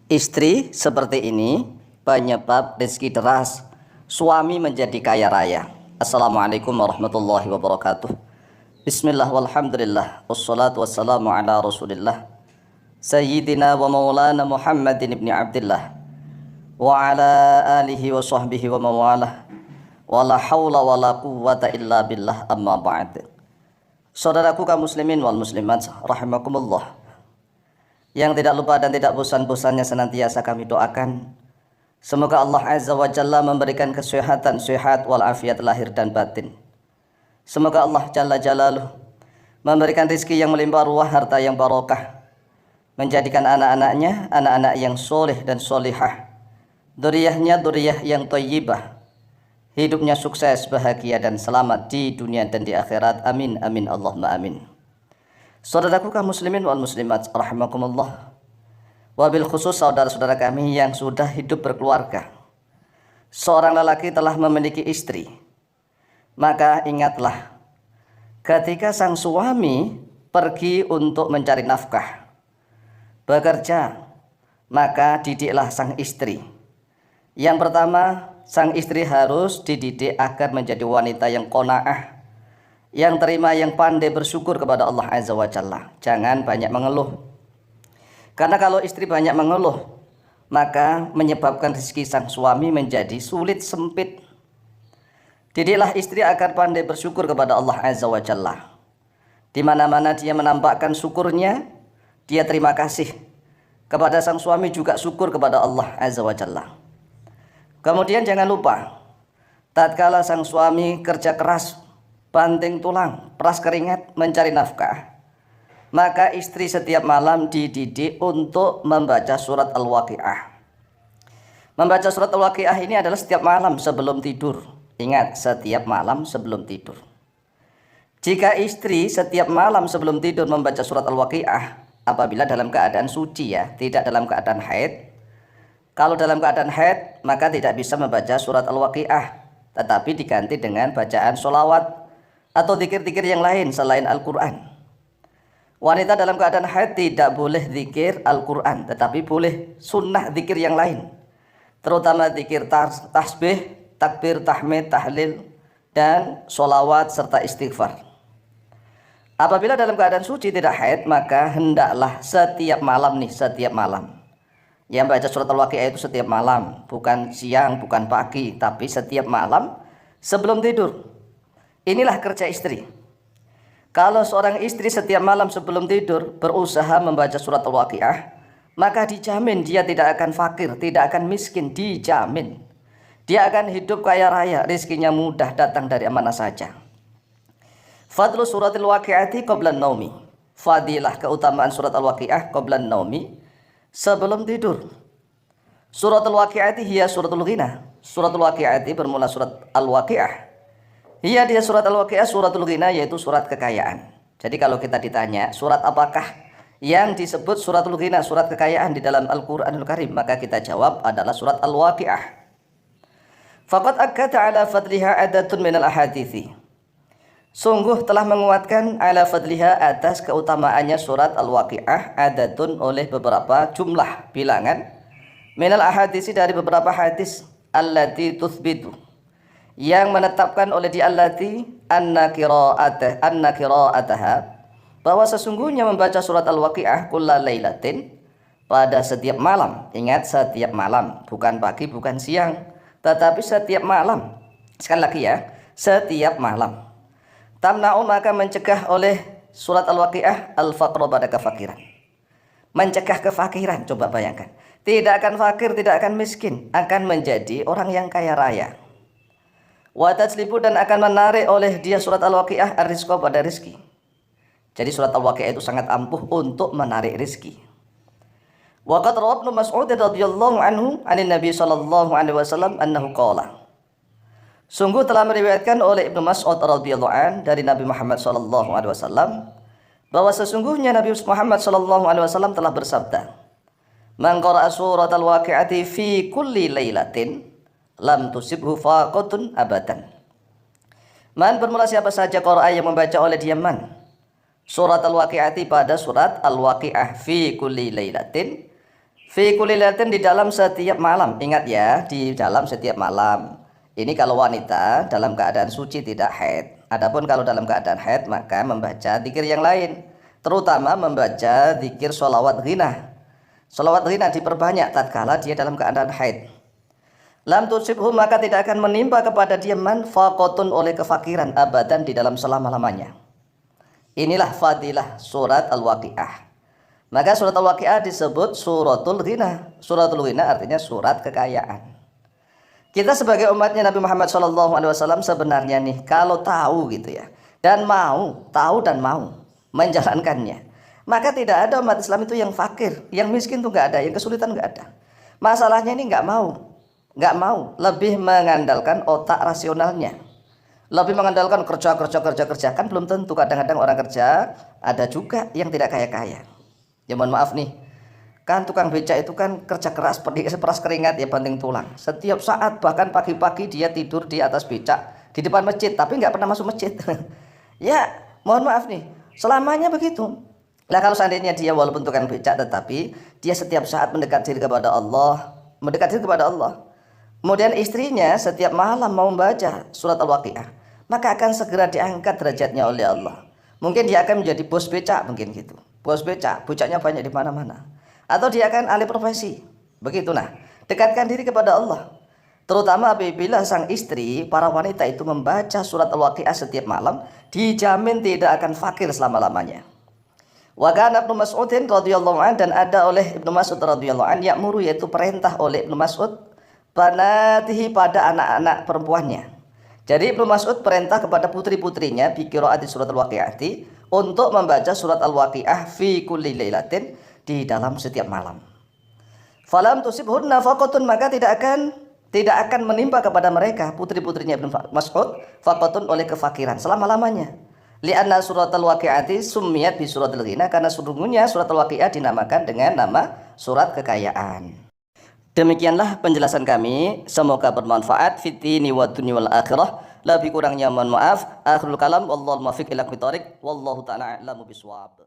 Istri seperti ini penyebab rezeki deras, suami menjadi kaya raya. Assalamualaikum warahmatullahi wabarakatuh. Bismillah walhamdulillah, wassalatu wassalamu ala rasulillah Sayyidina wa maulana Muhammadin ibni Abdillah wa ala alihi wa sahbihi wa mawalah wa la hawla wa la quwwata illa billah, amma ba'd. Saudaraku kaum muslimin wal muslimat rahimakumullah, yang tidak lupa dan tidak bosan-bosannya senantiasa kami doakan, semoga Allah Azza wa Jalla memberikan kesehatan, sehat walafiat lahir dan batin. Semoga Allah Jalla Jalaluh memberikan rezeki yang melimpah ruah, harta yang barokah, menjadikan anak-anaknya anak-anak yang soleh dan solihah, duriyahnya duriyah yang thayyibah, hidupnya sukses, bahagia dan selamat di dunia dan di akhirat. Amin amin Allahumma amin. Saudaraku kaum muslimin wal muslimat rahimakumullah, wabil khusus saudara-saudara kami yang sudah hidup berkeluarga. Seorang lelaki telah memiliki istri, maka ingatlah, ketika sang suami pergi untuk mencari nafkah, bekerja, maka didiklah sang istri. Yang pertama, sang istri harus dididik agar menjadi wanita yang qanaah, yang terima, yang pandai bersyukur kepada Allah Azza wa Jalla. Jangan banyak mengeluh, karena kalau istri banyak mengeluh, maka menyebabkan rezeki sang suami menjadi sulit, sempit. Didiklah istri agar pandai bersyukur kepada Allah Azza wa Jalla. Di mana-mana dia menampakkan syukurnya, dia terima kasih kepada sang suami, juga syukur kepada Allah Azza wa Jalla. Kemudian jangan lupa, tatkala sang suami kerja keras, banting tulang, peras keringat mencari nafkah, maka istri setiap malam dididik untuk membaca surat Al-Waqiah. Membaca surat Al-Waqiah ini adalah setiap malam sebelum tidur. Ingat, setiap malam sebelum tidur. Jika istri setiap malam sebelum tidur membaca surat Al-Waqiah, apabila dalam keadaan suci ya, tidak dalam keadaan haid. Kalau dalam keadaan haid, maka tidak bisa membaca surat Al-Waqiah, tetapi diganti dengan bacaan sholawat atau zikir-zikir yang lain selain Al-Quran. Wanita dalam keadaan haid tidak boleh zikir Al-Quran, tetapi boleh sunnah zikir yang lain, terutama zikir tasbih, takbir, tahmid, tahlil, dan sholawat serta istighfar. Apabila dalam keadaan suci tidak haid, maka hendaklah setiap malam setiap malam. Yang baca surat Al-Waqiah itu setiap malam, bukan siang, bukan pagi, tapi setiap malam sebelum tidur. Inilah kerja istri. Kalau seorang istri setiap malam sebelum tidur berusaha membaca surat Al-Waqiah, maka dijamin dia tidak akan fakir, tidak akan miskin, dijamin. Dia akan hidup kaya raya, rezekinya mudah datang dari mana saja. Fadlu suratil waqi'ati qablan naumi. Fadilah, keutamaan surat Al-Waqiah qablan naumi, sebelum tidur. Suratul Waqi'ati hiya suratul ghina. Suratul Waqi'ati bermula surat Al-Waqiah. Iya, dia surat Al-Waqiah suratul ghina, yaitu surat kekayaan. Jadi kalau kita ditanya surat apakah yang disebut suratul ghina, surat kekayaan di dalam Al-Quranul Karim, maka kita jawab adalah surat Al-Waqiah. Faqad akkata ala fadliha adatun minal ahadithi. Sungguh telah menguatkan ala fadliha, atas keutamaannya surat Al-Waqiah, adatun oleh beberapa jumlah bilangan, minal ahadisi dari beberapa hadis, allati tuthbitu, yang menetapkan oleh di allati anna qira'ataha, bahwa sesungguhnya membaca surat Al-Waqiah kulla lailatin, pada setiap malam. Ingat, setiap malam, bukan pagi, bukan siang, tetapi setiap malam. Sekali lagi ya, setiap malam. Tamna'u, maka mencegah oleh surat Al-Waqiah al-faqra, pada kefakiran. Mencegah kefakiran, coba bayangkan. Tidak akan fakir, tidak akan miskin, akan menjadi orang yang kaya raya. Wa tajlibu, dan akan menarik oleh dia surat Al-Waqiah ar-rizqa, pada rizki. Jadi surat Al-Waqiah itu sangat ampuh untuk menarik rizki. Wa qad rawa Ibnu Mas'ud radhiyallahu anhu 'anin Nabi sallallahu alaihi wasallam annahu qala. Sungguh telah meriwayatkan oleh Ibnu Mas'ud radhiyallahu an dari Nabi Muhammad sallallahu alaihi wasallam, bahwa sesungguhnya Nabi Muhammad sallallahu alaihi wasallam telah bersabda, "Man qara'a surat Al-Waqi'ati fi kulli lailatin lam tusibhu faqatun abadan." Man, bermula siapa saja qara'a, yang membaca oleh dia man surat Al-Waqi'ati, pada surat Al-Waqi'ah, fi kulli lailatin, Fi kulli lailatin, di dalam setiap malam. Ingat ya, di dalam setiap malam. Ini kalau wanita dalam keadaan suci tidak haid. Adapun kalau dalam keadaan haid maka membaca zikir yang lain, terutama membaca zikir sholawat ghina. Sholawat ghina diperbanyak tatkala dia dalam keadaan haid. Lam tusibhu, maka tidak akan menimpa kepada dia manfaqatun, oleh kefakiran, abadan, di dalam selama-lamanya. Inilah fadilah surat Al-Waqiah. Maka surat Al-Waqiah disebut suratul ghina. Suratul ghina artinya surat kekayaan. Kita sebagai umatnya Nabi Muhammad SAW sebenarnya nih, kalau tahu gitu ya, dan mau, tahu dan mau menjalankannya, maka tidak ada umat Islam itu yang fakir, yang miskin tuh nggak ada, yang kesulitan nggak ada. Masalahnya ini nggak mau, lebih mengandalkan otak rasionalnya, lebih mengandalkan kerja, kan belum tentu. Kadang-kadang orang kerja, ada juga yang tidak kaya-kaya. Ya mohon maaf nih, kan tukang becak itu kan kerja keras, seperas keringat ya banting tulang. Setiap saat, bahkan pagi-pagi dia tidur di atas becak di depan masjid, tapi nggak pernah masuk masjid. Ya mohon maaf nih, selamanya begitu. Nah kalau seandainya dia walaupun tukang becak, tetapi dia setiap saat mendekat diri kepada Allah, kemudian istrinya setiap malam mau membaca surat Al-Waqiah, maka akan segera diangkat derajatnya oleh Allah. Mungkin dia akan menjadi bos becak, mungkin gitu. Bos becak, becaknya banyak di mana-mana. Atau dia akan alih profesi. Begitu. Nah, dekatkan diri kepada Allah. Terutama apabila sang istri, para wanita itu membaca surat Al-Waqiah setiap malam, dijamin tidak akan fakir selama-lamanya. Wa kana Ibnu Mas'udin radhiyallahu an, dan ada oleh Ibnu Mas'ud radhiyallahu an, ya'muru, yaitu perintah oleh Ibnu Mas'ud, banatihi, pada anak-anak perempuannya. Jadi Ibnu Mas'ud perintah kepada putri-putrinya bi qiraati surat Al-Waqi'ati, untuk membaca surat Al-Waqiah fi kulli lailatin, di dalam setiap malam. Falam tusibhunna faqatun, maka tidak akan menimpa kepada mereka, putri-putrinya Ibnu Mas'ud, faqatun, oleh kefakiran selama-lamanya. Li'anna surat Al-Waqi'ati summiyat bi suratil ghina, karena sesungguhnya surat Al-Waqi'ah dinamakan dengan nama surat kekayaan. Demikianlah penjelasan kami, semoga bermanfaat fid dini wad dunya wal akhirah. Lebih kurangnya mohon maaf. Akhirul kalam, wallahul muwaffiq ila aqwamit thoriq, wallahu ta'ala a'lamu bishawab.